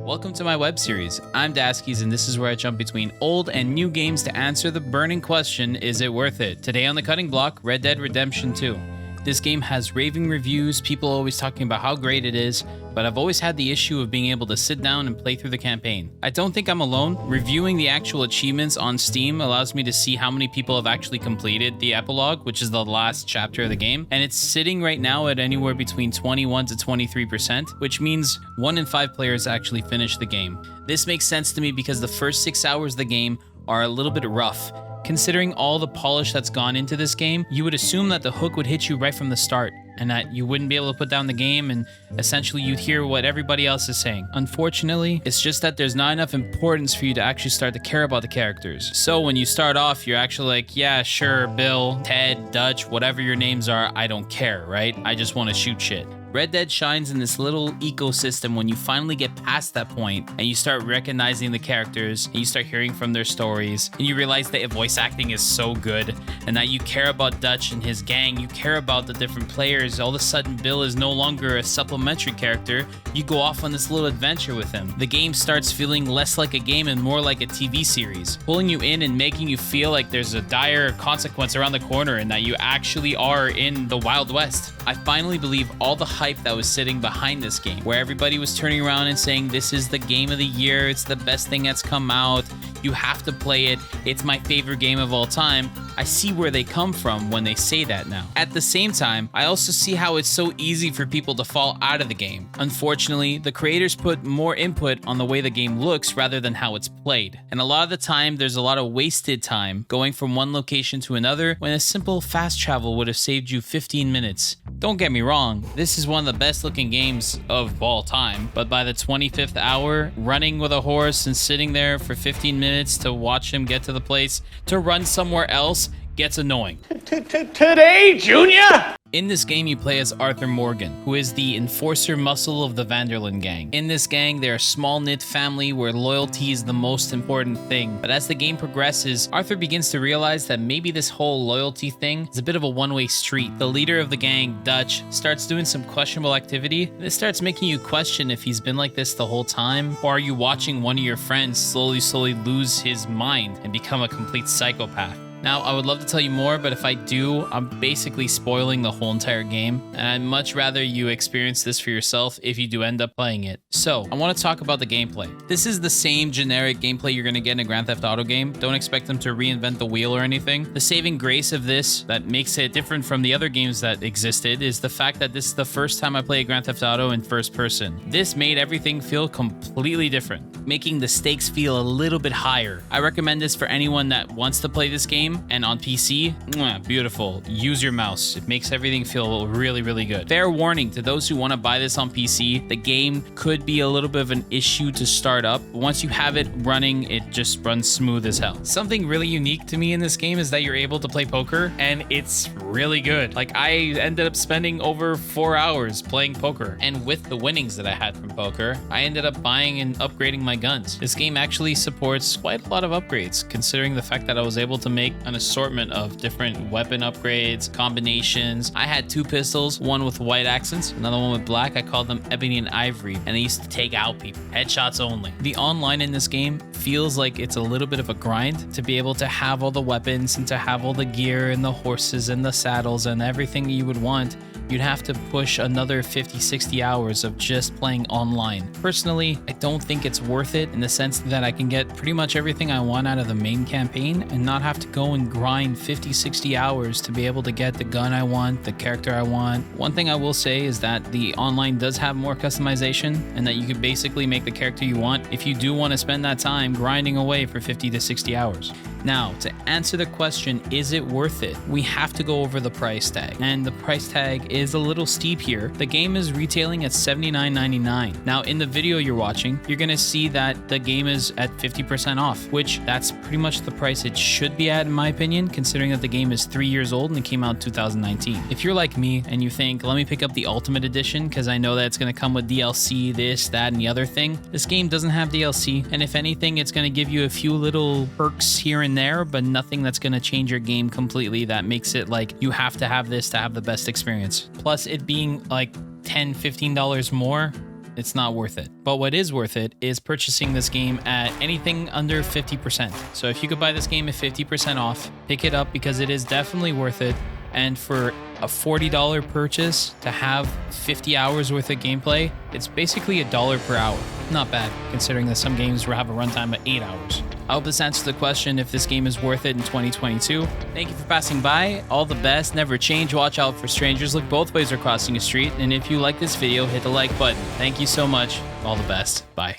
Welcome to my web series. I'm Daskys, and this is where I jump between old and new games to answer the burning question, is it worth it? Today on the cutting block, Red Dead Redemption 2. This game has raving reviews, people always talking about how great it is, but I've always had the issue of being able to sit down and play through the campaign. I don't think I'm alone. Reviewing the actual achievements on Steam allows me to see how many people have actually completed the epilogue, which is the last chapter of the game, and it's sitting right now at anywhere between 21 to 23%, which means 1 in 5 players actually finish the game. This makes sense to me because the first 6 hours of the game are a little bit rough. Considering all the polish that's gone into this game, you would assume that the hook would hit you right from the start, and that you wouldn't be able to put down the game and essentially you'd hear what everybody else is saying. Unfortunately, it's just that there's not enough importance for you to actually start to care about the characters. So when you start off, you're actually like, yeah, sure, Bill, Ted, Dutch, whatever your names are, I don't care, right? I just want to shoot shit. Red Dead shines in this little ecosystem when you finally get past that point and you start recognizing the characters and you start hearing from their stories and you realize that voice acting is so good and that you care about Dutch and his gang, you care about the different players. All of a sudden, Bill is no longer a supplementary character. You go off on this little adventure with him. The game starts feeling less like a game and more like a TV series, pulling you in and making you feel like there's a dire consequence around the corner and that you actually are in the Wild West. I finally believe all the hype that was sitting behind this game, where everybody was turning around and saying, this is the game of the year, it's the best thing that's come out, you have to play it, it's my favorite game of all time. I see where they come from when they say that now. At the same time, I also see how it's so easy for people to fall out of the game. Unfortunately, the creators put more input on the way the game looks rather than how it's played. And a lot of the time, there's a lot of wasted time going from one location to another when a simple fast travel would have saved you 15 minutes. Don't get me wrong, this is one of the best looking games of all time, but by the 25th hour, running with a horse and sitting there for 15 minutes to watch him get to the place to run somewhere else gets annoying. Today, Junior? In this game, you play as Arthur Morgan, who is the enforcer muscle of the Vanderlyn gang. In this gang, they're a small-knit family where loyalty is the most important thing. But as the game progresses, Arthur begins to realize that maybe this whole loyalty thing is a bit of a one-way street. The leader of the gang, Dutch, starts doing some questionable activity. This starts making you question if he's been like this the whole time, or are you watching one of your friends slowly lose his mind and become a complete psychopath? Now, I would love to tell you more, but if I do, I'm basically spoiling the whole entire game, and I'd much rather you experience this for yourself if you do end up playing it. So, I want to talk about the gameplay. This is the same generic gameplay you're going to get in a Grand Theft Auto game. Don't expect them to reinvent the wheel or anything. The saving grace of this that makes it different from the other games that existed is the fact that this is the first time I play a Grand Theft Auto in first person. This made everything feel completely different, making the stakes feel a little bit higher. I recommend this for anyone that wants to play this game. And on PC, beautiful. Use your mouse. It makes everything feel really good. Fair warning to those who want to buy this on PC, the game could be a little bit of an issue to start up. Once you have it running, it just runs smooth as hell. Something really unique to me in this game is that you're able to play poker, and it's really good. Like, I ended up spending over 4 hours playing poker, and with the winnings that I had from poker, I ended up buying and upgrading my guns. This game actually supports quite a lot of upgrades, considering the fact that I was able to make an assortment of different weapon upgrades, combinations. I had 2 pistols, one with white accents, another one with black. I called them Ebony and Ivory, and they used to take out people. Headshots only. The online in this game feels like it's a little bit of a grind to be able to have all the weapons and to have all the gear and the horses and the saddles and everything you would want. You'd have to push another 50-60 hours of just playing online. Personally, I don't think it's worth it in the sense that I can get pretty much everything I want out of the main campaign and not have to go and grind 50-60 hours to be able to get the gun I want, the character I want. One thing I will say is that the online does have more customization and that you can basically make the character you want if you do want to spend that time grinding away for 50 to 60 hours. Now, to answer the question, is it worth it? We have to go over the price tag, and the price tag is a little steep here. The game is retailing at $79.99. Now, in the video you're watching, you're gonna see that the game is at 50% off, which that's pretty much the price it should be at, in my opinion, considering that the game is 3 years old and it came out in 2019. If you're like me and you think, let me pick up the Ultimate Edition because I know that it's gonna come with DLC, this, that, and the other thing, this game doesn't have DLC, and if anything, it's gonna give you a few little perks here and there, but nothing that's going to change your game completely that makes it like you have to have this to have the best experience. Plus, it being like $10-15 more, it's not worth it. But what is worth it is purchasing this game at anything under 50%. So if you could buy this game at 50% off, pick it up because it is definitely worth it. And for a $40 purchase to have 50 hours worth of gameplay, it's basically $1 per hour. Not bad, considering that some games have a runtime of 8 hours. I hope this answers the question if this game is worth it in 2022. Thank you for passing by. All the best, never change, watch out for strangers, look both ways or crossing a street, and if you like this video, hit the like button. Thank you so much. All the best. Bye.